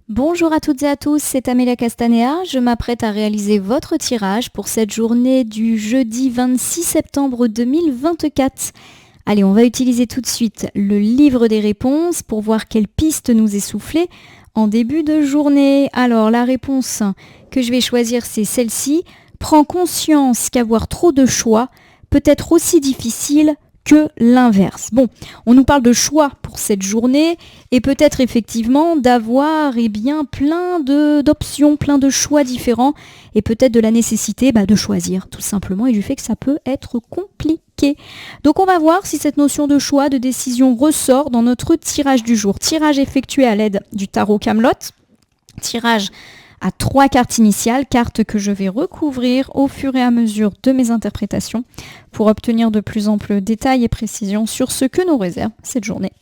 Bonjour à toutes et à tous, c'est Amélia Castanea. Je m'apprête à réaliser votre tirage pour cette journée du jeudi 26 septembre 2024. Allez, on va utiliser tout de suite le livre des réponses pour voir quelle piste nous est soufflée en début de journée. Alors, la réponse que je vais choisir, c'est celle-ci. Prends conscience qu'avoir trop de choix peut être aussi difficile que l'inverse. Bon, on nous parle de choix pour cette journée et peut-être effectivement d'avoir plein d'options, plein de choix différents et peut-être de la nécessité de choisir tout simplement et du fait que ça peut être compliqué. Donc on va voir si cette notion de choix, de décision ressort dans notre tirage du jour. Tirage effectué à l'aide du tarot Camelot. Tirage à 3 cartes initiales, cartes que je vais recouvrir au fur et à mesure de mes interprétations pour obtenir de plus amples détails et précisions sur ce que nous réserve cette journée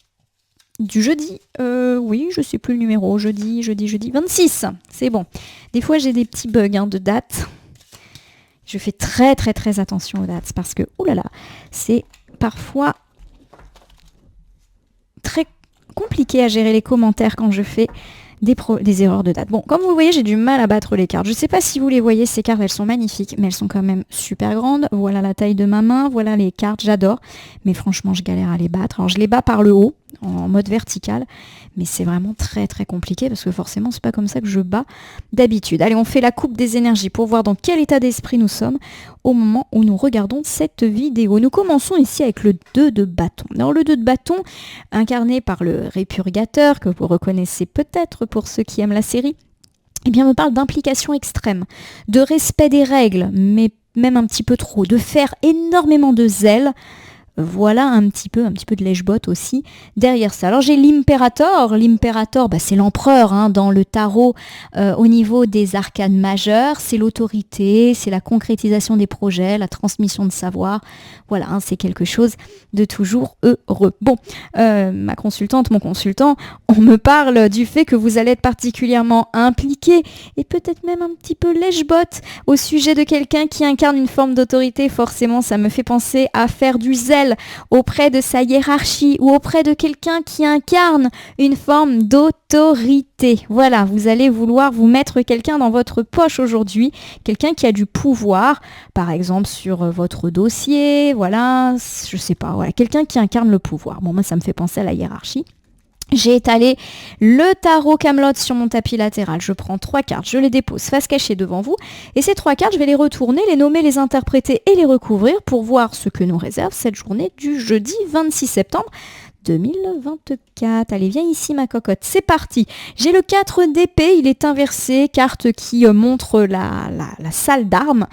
du jeudi. Oui, je sais plus le numéro, jeudi 26, c'est bon. Des fois j'ai des petits bugs de date. Je fais très très très attention aux dates parce que, c'est parfois très compliqué à gérer les commentaires quand je fais des erreurs de date. Bon, comme vous le voyez, j'ai du mal à battre les cartes. Je ne sais pas si vous les voyez, ces cartes, elles sont magnifiques, mais elles sont quand même super grandes. Voilà la taille de ma main, voilà les cartes, j'adore. Mais franchement, je galère à les battre. Alors, je les bats par le haut, en mode vertical, mais c'est vraiment très très compliqué parce que forcément, c'est pas comme ça que je bats d'habitude. Allez, on fait la coupe des énergies pour voir dans quel état d'esprit nous sommes au moment où nous regardons cette vidéo. Nous commençons ici avec le 2 de bâton. Alors, le 2 de bâton, incarné par le répurgateur, que vous reconnaissez peut-être pour ceux qui aiment la série, me parle d'implication extrême, de respect des règles, mais même un petit peu trop, de faire énormément de zèle. Voilà un petit peu de lèche-bot aussi derrière ça. Alors j'ai l'impérator, c'est l'empereur dans le tarot au niveau des arcanes majeures, c'est l'autorité, c'est la concrétisation des projets, la transmission de savoir, voilà, c'est quelque chose de toujours heureux. Bon, ma consultante, mon consultant, on me parle du fait que vous allez être particulièrement impliqué et peut-être même un petit peu lèche-bot au sujet de quelqu'un qui incarne une forme d'autorité. Forcément, ça me fait penser à faire du zèle auprès de sa hiérarchie ou auprès de quelqu'un qui incarne une forme d'autorité. Voilà, vous allez vouloir vous mettre quelqu'un dans votre poche aujourd'hui, quelqu'un qui a du pouvoir, par exemple sur votre dossier, voilà, je sais pas, voilà, quelqu'un qui incarne le pouvoir. Bon, moi ça me fait penser à la hiérarchie. J'ai étalé le tarot Camelot sur mon tapis latéral. Je prends 3 cartes, je les dépose face cachée devant vous. Et ces 3 cartes, je vais les retourner, les nommer, les interpréter et les recouvrir pour voir ce que nous réserve cette journée du jeudi 26 septembre 2024. Allez, viens ici ma cocotte, c'est parti. J'ai le 4 d'épée, il est inversé, carte qui montre la salle d'armes.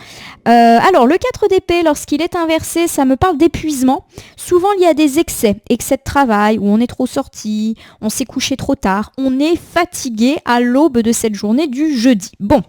Alors, le 4 d'épée, lorsqu'il est inversé, ça me parle d'épuisement. Souvent, il y a des excès de travail, où on est trop sorti, on s'est couché trop tard, on est fatigué à l'aube de cette journée du jeudi. Bon.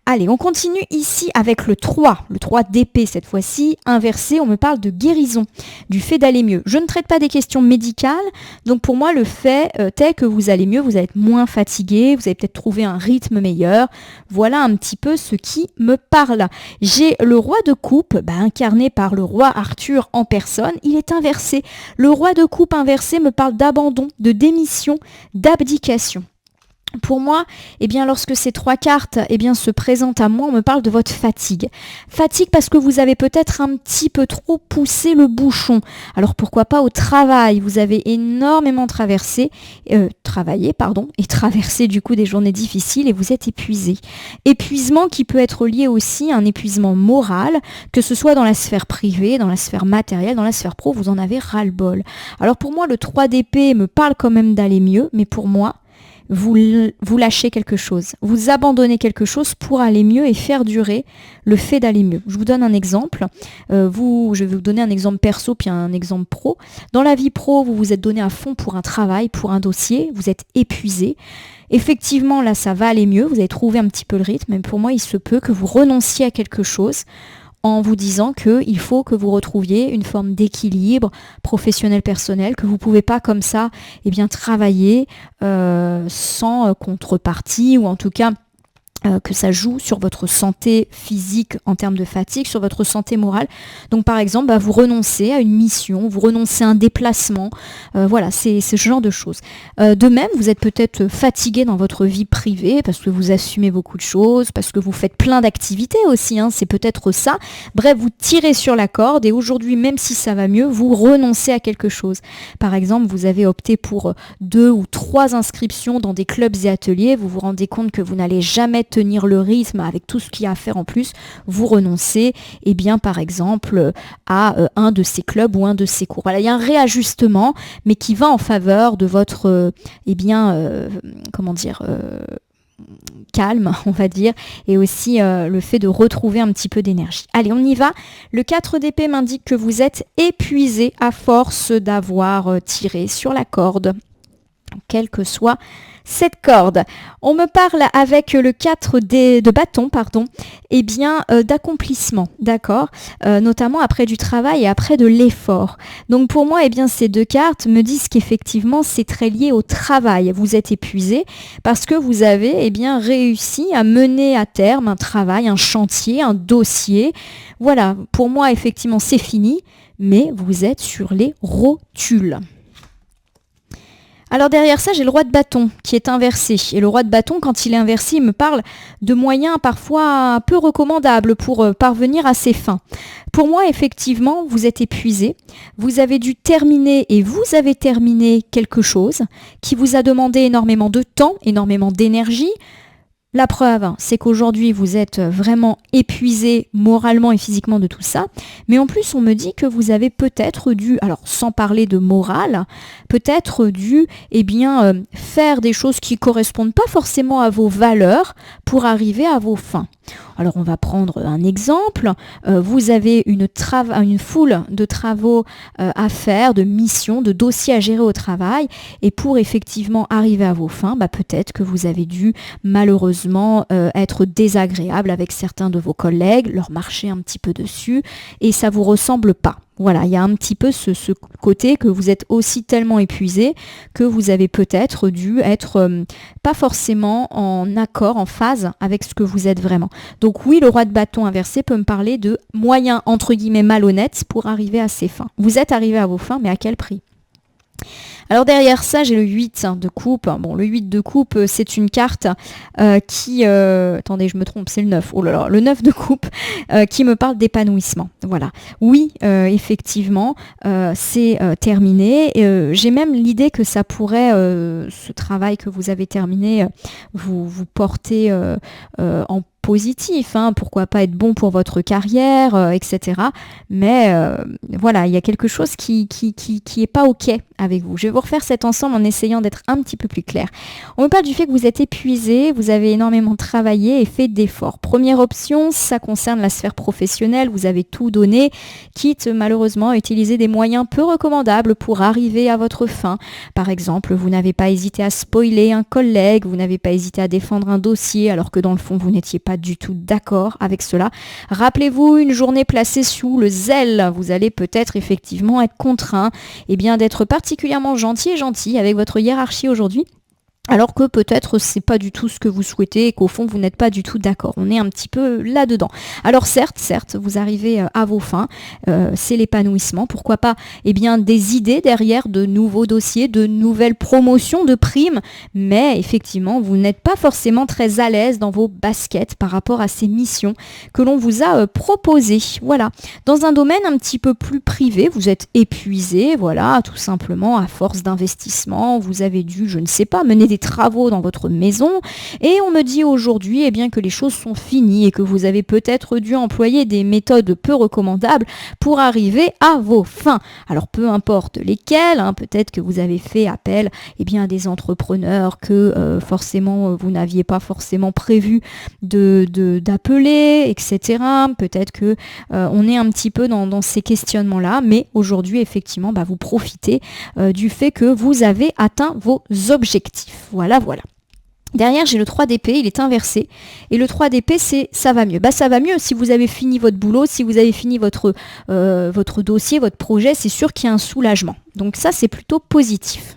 Allez, on continue ici avec le 3 d'épée cette fois-ci, inversé, on me parle de guérison, du fait d'aller mieux. Je ne traite pas des questions médicales, donc pour moi le fait est que vous allez mieux, vous allez être moins fatigué, vous allez peut-être trouver un rythme meilleur. Voilà un petit peu ce qui me parle. J'ai le roi de coupe, incarné par le roi Arthur en personne, il est inversé. Le roi de coupe inversé me parle d'abandon, de démission, d'abdication. Pour moi, lorsque ces 3 cartes se présentent à moi, on me parle de votre fatigue. Fatigue parce que vous avez peut-être un petit peu trop poussé le bouchon. Alors pourquoi pas au travail, vous avez énormément travaillé, et traversé du coup des journées difficiles et vous êtes épuisé. Épuisement qui peut être lié aussi à un épuisement moral, que ce soit dans la sphère privée, dans la sphère matérielle, dans la sphère pro, vous en avez ras-le-bol. Alors pour moi, le 3 d'épée me parle quand même d'aller mieux, mais pour moi, vous lâchez quelque chose, vous abandonnez quelque chose pour aller mieux et faire durer le fait d'aller mieux. Je vous donne un exemple. Je vais vous donner un exemple perso puis un exemple pro. Dans la vie pro, vous vous êtes donné à fond pour un travail, pour un dossier, vous êtes épuisé. Effectivement, là, ça va aller mieux, vous avez trouvé un petit peu le rythme, mais pour moi, il se peut que vous renonciez à quelque chose en vous disant qu'il faut que vous retrouviez une forme d'équilibre professionnel-personnel, que vous ne pouvez pas comme ça travailler sans contrepartie, ou en tout cas que ça joue sur votre santé physique en termes de fatigue, sur votre santé morale. Donc par exemple, vous renoncez à une mission, vous renoncez à un déplacement, voilà, c'est ce genre de choses. De même, vous êtes peut-être fatigué dans votre vie privée parce que vous assumez beaucoup de choses, parce que vous faites plein d'activités aussi, hein, c'est peut-être ça. Bref, vous tirez sur la corde et aujourd'hui, même si ça va mieux, vous renoncez à quelque chose. Par exemple, vous avez opté pour 2 ou 3 inscriptions dans des clubs et ateliers, vous vous rendez compte que vous n'allez jamais tenir le rythme avec tout ce qu'il y a à faire en plus, vous renoncez, et bien par exemple à un de ces clubs ou un de ces cours. Voilà, il y a un réajustement, mais qui va en faveur de votre calme, on va dire, et aussi le fait de retrouver un petit peu d'énergie. Allez, on y va. Le 4 d'épée m'indique que vous êtes épuisé à force d'avoir tiré sur la corde, quelle que soit cette corde. On me parle avec le 4 de bâton, d'accomplissement, d'accord, notamment après du travail et après de l'effort. Donc pour moi, ces 2 cartes me disent qu'effectivement, c'est très lié au travail. Vous êtes épuisé parce que vous avez réussi à mener à terme un travail, un chantier, un dossier. Voilà, pour moi, effectivement, c'est fini, mais vous êtes sur les rotules. Alors derrière ça, j'ai le roi de bâton qui est inversé. Et le roi de bâton, quand il est inversé, il me parle de moyens parfois peu recommandables pour parvenir à ses fins. Pour moi, effectivement, vous êtes épuisé. Vous avez dû terminer et vous avez terminé quelque chose qui vous a demandé énormément de temps, énormément d'énergie. La preuve, c'est qu'aujourd'hui, vous êtes vraiment épuisé moralement et physiquement de tout ça. Mais en plus, on me dit que vous avez peut-être dû, alors sans parler de morale, peut-être dû faire des choses qui ne correspondent pas forcément à vos valeurs pour arriver à vos fins. Alors on va prendre un exemple. Vous avez une foule de travaux à faire, de missions, de dossiers à gérer au travail. Et pour effectivement arriver à vos fins, peut-être que vous avez dû malheureusement être désagréable avec certains de vos collègues, leur marcher un petit peu dessus et ça ne vous ressemble pas. Voilà, il y a un petit peu ce côté que vous êtes aussi tellement épuisé que vous avez peut-être dû être pas forcément en accord, en phase avec ce que vous êtes vraiment. Donc oui, le roi de bâton inversé peut me parler de moyens entre guillemets malhonnêtes pour arriver à ses fins. Vous êtes arrivé à vos fins, mais à quel prix ? Alors derrière ça, j'ai le 8 de coupe. Bon, le 8 de coupe, c'est une carte qui... attendez, je me trompe, c'est le 9. Oh là là, le 9 de coupe qui me parle d'épanouissement. Voilà. Oui, effectivement, c'est terminé. J'ai même l'idée que ça pourrait, ce travail que vous avez terminé, vous porter en positif, pourquoi pas être bon pour votre carrière, etc. Mais voilà, il y a quelque chose qui est pas OK avec vous. Je vais vous refaire cet ensemble en essayant d'être un petit peu plus clair. On me parle du fait que vous êtes épuisé, vous avez énormément travaillé et fait d'efforts. Première option, ça concerne la sphère professionnelle, vous avez tout donné, quitte malheureusement à utiliser des moyens peu recommandables pour arriver à votre fin. Par exemple, vous n'avez pas hésité à spoiler un collègue, vous n'avez pas hésité à défendre un dossier alors que dans le fond vous n'étiez pas du tout d'accord avec cela. Rappelez-vous, une journée placée sous le zèle, vous allez peut-être effectivement être contraint d'être particulièrement gentil avec votre hiérarchie aujourd'hui. Alors que peut-être c'est pas du tout ce que vous souhaitez et qu'au fond vous n'êtes pas du tout d'accord. On est un petit peu là-dedans. Alors certes, vous arrivez à vos fins, c'est l'épanouissement. Pourquoi pas des idées derrière de nouveaux dossiers, de nouvelles promotions, de primes. Mais effectivement, vous n'êtes pas forcément très à l'aise dans vos baskets par rapport à ces missions que l'on vous a proposées. Voilà. Dans un domaine un petit peu plus privé, vous êtes épuisé, voilà, tout simplement à force d'investissement. Vous avez dû, je ne sais pas, mener des travaux dans votre maison et on me dit aujourd'hui que les choses sont finies et que vous avez peut-être dû employer des méthodes peu recommandables pour arriver à vos fins. Alors peu importe lesquelles, peut-être que vous avez fait appel à des entrepreneurs que forcément vous n'aviez pas forcément prévu d'appeler, etc. Peut-être que on est un petit peu dans ces questionnements-là, mais aujourd'hui effectivement vous profitez du fait que vous avez atteint vos objectifs. Voilà. Derrière, j'ai le 3 d'épée, il est inversé. Et le 3 d'épée, c'est ça va mieux. Ça va mieux si vous avez fini votre boulot, si vous avez fini votre dossier, votre projet, c'est sûr qu'il y a un soulagement. Donc ça, c'est plutôt positif.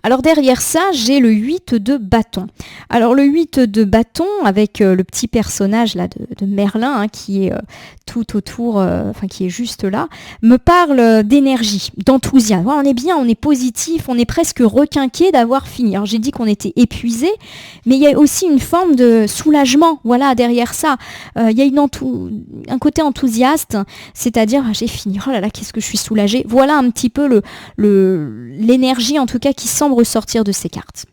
Alors derrière ça, j'ai le 8 de bâton. Alors le 8 de bâton, avec le petit personnage là de Merlin, hein, qui est tout autour, qui est juste là, me parle d'énergie, d'enthousiasme. Ouais, on est bien, on est positif, on est presque requinqué d'avoir fini. Alors j'ai dit qu'on était épuisé, mais il y a aussi une forme de soulagement, voilà, derrière ça. Il y a un côté enthousiaste, c'est-à-dire j'ai fini, oh là là, qu'est-ce que je suis soulagée. Voilà un petit peu l'énergie en tout cas qui semble ressortir de ces cartes.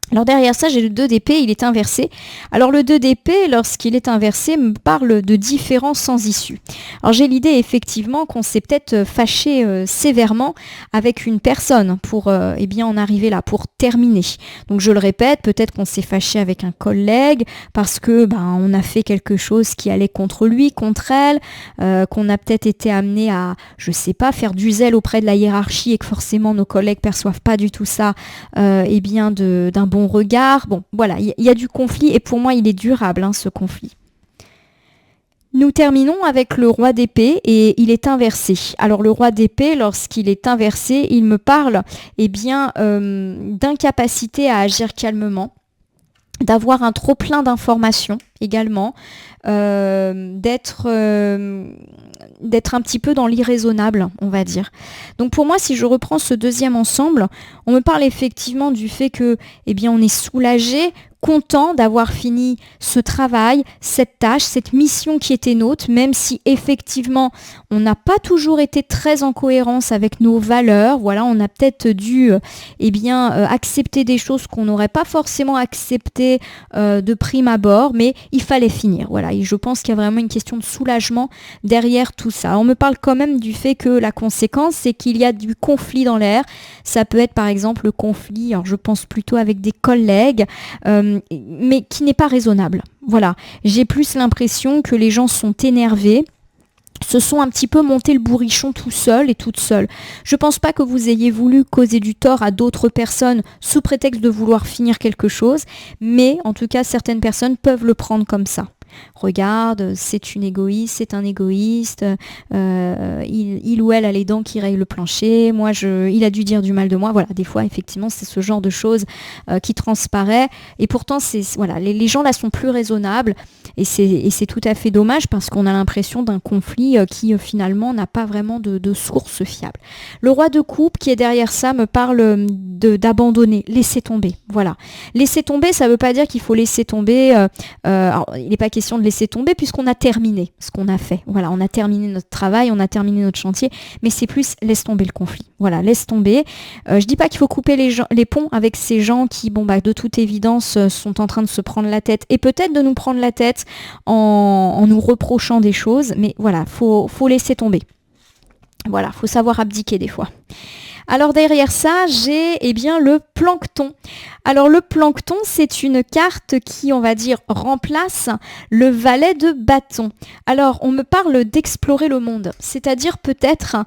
Alors derrière ça, j'ai le 2 d'épée, il est inversé. Alors le 2 d'épée, lorsqu'il est inversé, me parle de différends sans issue. Alors j'ai l'idée effectivement qu'on s'est peut-être fâché sévèrement avec une personne pour en arriver là, pour terminer. Donc je le répète, peut-être qu'on s'est fâché avec un collègue parce que on a fait quelque chose qui allait contre lui, contre elle, qu'on a peut-être été amené à, je sais pas, faire du zèle auprès de la hiérarchie et que forcément nos collègues perçoivent pas du tout ça, d'un bon regard. Bon, voilà, il y a du conflit et pour moi, il est durable, hein, ce conflit. Nous terminons avec le roi d'épée et il est inversé. Alors le roi d'épée, lorsqu'il est inversé, il me parle d'incapacité à agir calmement, d'avoir un trop plein d'informations également, d'être un petit peu dans l'irraisonnable, on va dire. Donc pour moi, si je reprends ce deuxième ensemble, on me parle effectivement du fait que, on est soulagé, content d'avoir fini ce travail, cette tâche, cette mission qui était nôtre, même si effectivement on n'a pas toujours été très en cohérence avec nos valeurs. Voilà, on a peut-être dû accepter des choses qu'on n'aurait pas forcément acceptées de prime abord, mais il fallait finir. Voilà, et je pense qu'il y a vraiment une question de soulagement derrière tout ça. On me parle quand même du fait que la conséquence, c'est qu'il y a du conflit dans l'air. Ça peut être par exemple le conflit, alors je pense plutôt avec des collègues, mais qui n'est pas raisonnable. Voilà, j'ai plus l'impression que les gens sont énervés, se sont un petit peu monté le bourrichon tout seul et toute seule. Je pense pas que vous ayez voulu causer du tort à d'autres personnes sous prétexte de vouloir finir quelque chose, mais en tout cas certaines personnes peuvent le prendre comme ça. Regarde, c'est une égoïste, c'est un égoïste, il ou elle a les dents qui rayent le plancher, il a dû dire du mal de moi. Voilà, des fois effectivement c'est ce genre de choses qui transparaît et pourtant les gens là sont plus raisonnables et c'est tout à fait dommage parce qu'on a l'impression d'un conflit qui finalement n'a pas vraiment de source fiable. Le roi de coupe qui est derrière ça me parle d'abandonner, laisser tomber. Voilà, laisser tomber, ça veut pas dire qu'il faut laisser tomber. Alors, il n'est pas question de laisser tomber puisqu'on a terminé ce qu'on a fait. Voilà, on a terminé notre travail, on a terminé notre chantier, mais c'est plus laisse tomber le conflit. Voilà, laisse tomber. Je dis pas qu'il faut couper les ponts avec ces gens qui, de toute évidence, sont en train de se prendre la tête et peut-être de nous prendre la tête en nous reprochant des choses, mais voilà, faut laisser tomber. Voilà, faut savoir abdiquer des fois. Alors derrière ça, j'ai le plancton. Alors le plancton, c'est une carte qui, on va dire, remplace le valet de bâton. Alors on me parle d'explorer le monde, c'est-à-dire peut-être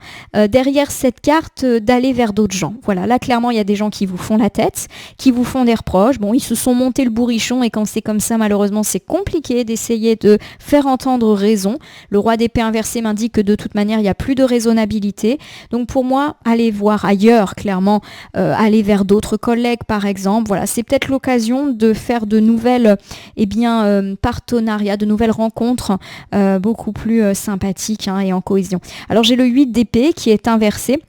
derrière cette carte d'aller vers d'autres gens. Voilà, là clairement il y a des gens qui vous font la tête, qui vous font des reproches. Bon, ils se sont montés le bourrichon et quand c'est comme ça, malheureusement, c'est compliqué d'essayer de faire entendre raison. Le roi d'épée inversé m'indique que de toute manière, il n'y a plus de raisonnabilité. Donc pour moi, allez voir ailleurs, clairement, aller vers d'autres collègues par exemple. Voilà, c'est peut-être l'occasion de faire de nouvelles partenariats, de nouvelles rencontres beaucoup plus sympathiques et en cohésion. Alors j'ai le 8 d'épée qui est inversé.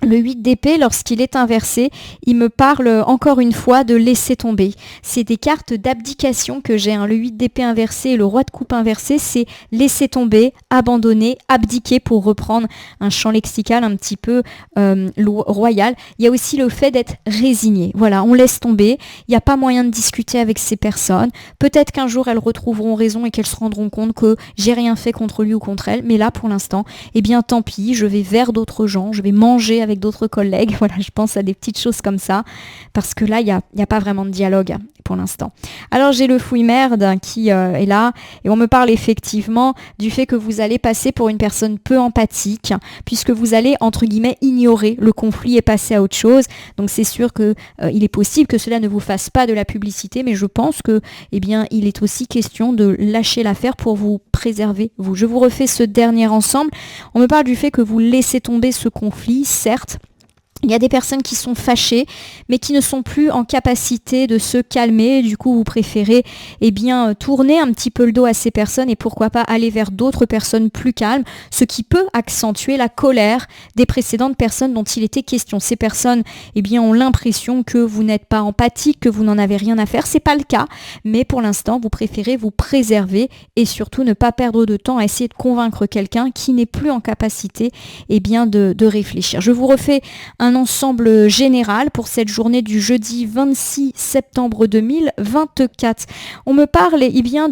Le 8 d'épée, lorsqu'il est inversé, il me parle encore une fois de laisser tomber. C'est des cartes d'abdication que j'ai. Le 8 d'épée inversé et le roi de coupe inversé, c'est laisser tomber, abandonner, abdiquer pour reprendre un champ lexical un petit peu royal. Il y a aussi le fait d'être résigné. Voilà, on laisse tomber. Il n'y a pas moyen de discuter avec ces personnes. Peut-être qu'un jour, elles retrouveront raison et qu'elles se rendront compte que j'ai rien fait contre lui ou contre elle. Mais là, pour l'instant, tant pis, je vais vers d'autres gens, je vais manger avec d'autres collègues. Voilà, je pense à des petites choses comme ça, parce que là, il y a pas vraiment de dialogue pour l'instant. Alors, j'ai le fouille-merde qui est là, et on me parle effectivement du fait que vous allez passer pour une personne peu empathique, puisque vous allez, entre guillemets, ignorer le conflit et passer à autre chose. Donc, c'est sûr que il est possible que cela ne vous fasse pas de la publicité, mais je pense que, il est aussi question de lâcher l'affaire pour vous préserver, vous. Je vous refais ce dernier ensemble. On me parle du fait que vous laissez tomber ce conflit, certes, Il y a des personnes qui sont fâchées, mais qui ne sont plus en capacité de se calmer. Du coup, vous préférez tourner un petit peu le dos à ces personnes et pourquoi pas aller vers d'autres personnes plus calmes, ce qui peut accentuer la colère des précédentes personnes dont il était question. Ces personnes ont l'impression que vous n'êtes pas empathique, que vous n'en avez rien à faire. C'est pas le cas, mais pour l'instant, vous préférez vous préserver et surtout ne pas perdre de temps à essayer de convaincre quelqu'un qui n'est plus en capacité de réfléchir. Je vous refais un ensemble général pour cette journée du jeudi 26 septembre 2024. On me parle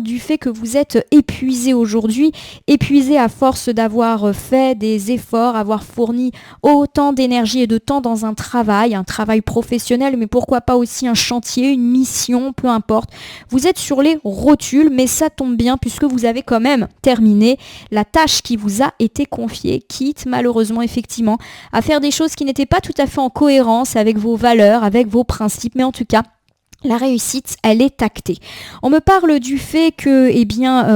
du fait que vous êtes épuisé aujourd'hui, épuisé à force d'avoir fait des efforts, avoir fourni autant d'énergie et de temps dans un travail professionnel, mais pourquoi pas aussi un chantier, une mission, peu importe. Vous êtes sur les rotules, mais ça tombe bien puisque vous avez quand même terminé la tâche qui vous a été confiée, quitte malheureusement effectivement à faire des choses qui n'étaient pas tout à fait en cohérence avec vos valeurs, avec vos principes, mais en tout cas, la réussite, elle est actée. On me parle du fait que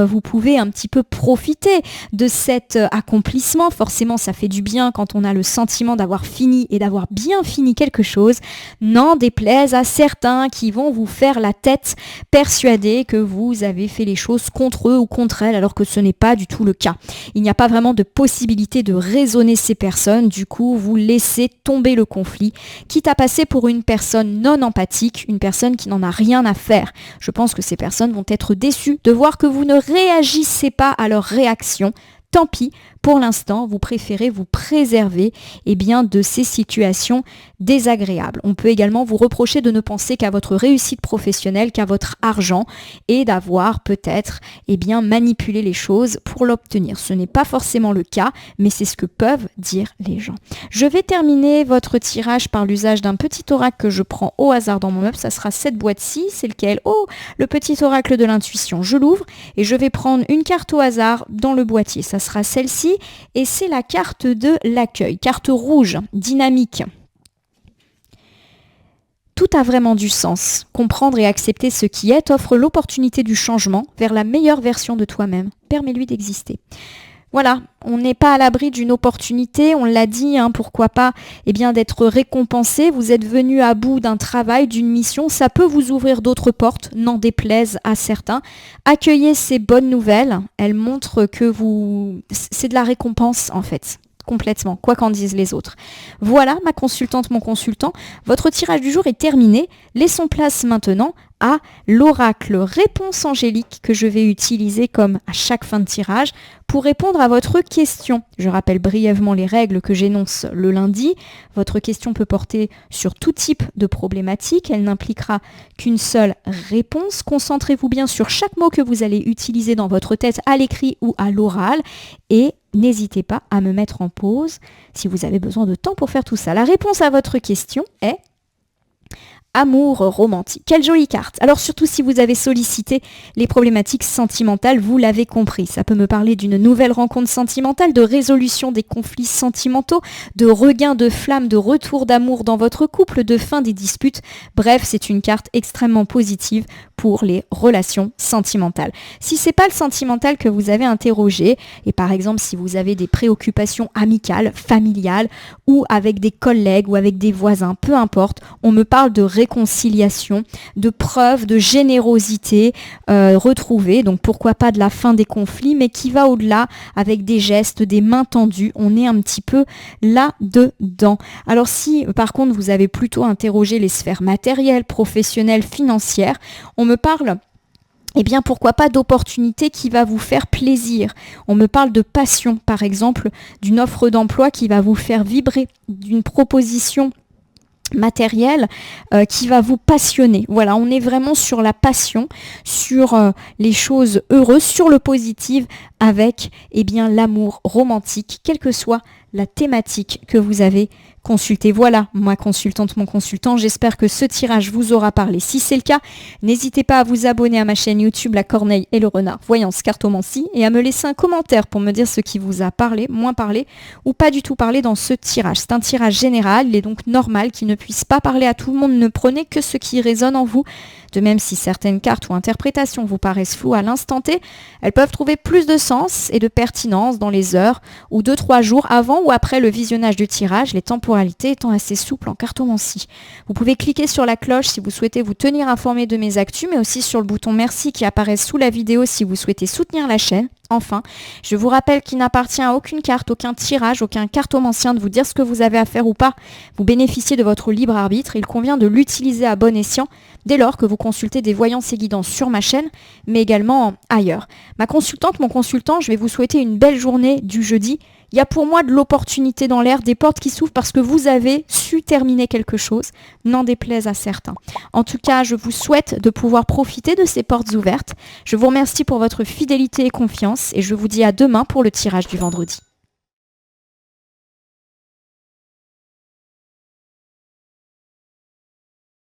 vous pouvez un petit peu profiter de cet accomplissement. Forcément, ça fait du bien quand on a le sentiment d'avoir fini et d'avoir bien fini quelque chose. N'en déplaise à certains qui vont vous faire la tête, persuadés que vous avez fait les choses contre eux ou contre elles, alors que ce n'est pas du tout le cas. Il n'y a pas vraiment de possibilité de raisonner ces personnes. Du coup, vous laissez tomber le conflit, quitte à passer pour une personne non empathique, une personne qui n'en a rien à faire. Je pense que ces personnes vont être déçues de voir que vous ne réagissez pas à leurs réactions. Tant pis, pour l'instant, vous préférez vous préserver de ces situations désagréables. On peut également vous reprocher de ne penser qu'à votre réussite professionnelle, qu'à votre argent et d'avoir peut-être manipulé les choses pour l'obtenir. Ce n'est pas forcément le cas, mais c'est ce que peuvent dire les gens. Je vais terminer votre tirage par l'usage d'un petit oracle que je prends au hasard dans mon meuble. Ça sera cette boîte-ci, c'est lequel? Oh, le petit oracle de l'intuition. Je l'ouvre et je vais prendre une carte au hasard dans le boîtier. Ça sera celle-ci et c'est la carte de l'accueil, carte rouge, dynamique. Tout a vraiment du sens. Comprendre et accepter ce qui est offre l'opportunité du changement vers la meilleure version de toi-même. Permets-lui d'exister. Voilà, on n'est pas à l'abri d'une opportunité, on l'a dit, pourquoi pas d'être récompensé. Vous êtes venu à bout d'un travail, d'une mission, ça peut vous ouvrir d'autres portes, n'en déplaise à certains. Accueillez ces bonnes nouvelles, elles montrent que c'est de la récompense en fait. Complètement, quoi qu'en disent les autres. Voilà, ma consultante, mon consultant, votre tirage du jour est terminé. Laissons place maintenant à l'oracle réponse angélique que je vais utiliser comme à chaque fin de tirage pour répondre à votre question. Je rappelle brièvement les règles que j'énonce le lundi. Votre question peut porter sur tout type de problématique. Elle n'impliquera qu'une seule réponse. Concentrez-vous bien sur chaque mot que vous allez utiliser dans votre tête à l'écrit ou à l'oral et n'hésitez pas à me mettre en pause si vous avez besoin de temps pour faire tout ça. La réponse à votre question est amour romantique. Quelle jolie carte. Alors surtout si vous avez sollicité les problématiques sentimentales, vous l'avez compris. Ça peut me parler d'une nouvelle rencontre sentimentale, de résolution des conflits sentimentaux, de regain de flamme, de retour d'amour dans votre couple, de fin des disputes. Bref, c'est une carte extrêmement positive pour les relations sentimentales. Si c'est pas le sentimental que vous avez interrogé, et par exemple si vous avez des préoccupations amicales, familiales, ou avec des collègues ou avec des voisins, peu importe, on me parle de réconciliation, de preuve de générosité retrouvée, donc pourquoi pas de la fin des conflits, mais qui va au-delà avec des gestes, des mains tendues, on est un petit peu là-dedans. Alors si par contre vous avez plutôt interrogé les sphères matérielles, professionnelles, financières, on me parle pourquoi pas d'opportunité qui va vous faire plaisir. On me parle de passion, par exemple, d'une offre d'emploi qui va vous faire vibrer, d'une proposition matériel qui va vous passionner. Voilà, on est vraiment sur la passion, sur les choses heureuses, sur le positif avec l'amour romantique, quelle que soit la thématique que vous avez consultée. Voilà, ma consultante, mon consultant, j'espère que ce tirage vous aura parlé. Si c'est le cas, n'hésitez pas à vous abonner à ma chaîne YouTube La Corneille et le Renard, Voyance Cartomancie, et à me laisser un commentaire pour me dire ce qui vous a parlé, moins parlé, ou pas du tout parlé dans ce tirage. C'est un tirage général, il est donc normal qu'il ne puisse pas parler à tout le monde, ne prenez que ce qui résonne en vous. De même, si certaines cartes ou interprétations vous paraissent floues à l'instant T, elles peuvent trouver plus de sens et de pertinence dans les heures ou 2-3 jours avant ou après le visionnage du tirage, les temporalités étant assez souples en cartomancie. Vous pouvez cliquer sur la cloche si vous souhaitez vous tenir informé de mes actus, mais aussi sur le bouton merci qui apparaît sous la vidéo si vous souhaitez soutenir la chaîne. Enfin, je vous rappelle qu'il n'appartient à aucune carte, aucun tirage, aucun cartomancien de vous dire ce que vous avez à faire ou pas. Vous bénéficiez de votre libre arbitre, il convient de l'utiliser à bon escient dès lors que vous consultez des voyances et guidances sur ma chaîne, mais également ailleurs. Ma consultante, mon consultant, je vais vous souhaiter une belle journée du jeudi. Il y a pour moi de l'opportunité dans l'air, des portes qui s'ouvrent parce que vous avez su terminer quelque chose, n'en déplaise à certains. En tout cas, je vous souhaite de pouvoir profiter de ces portes ouvertes. Je vous remercie pour votre fidélité et confiance et je vous dis à demain pour le tirage du vendredi.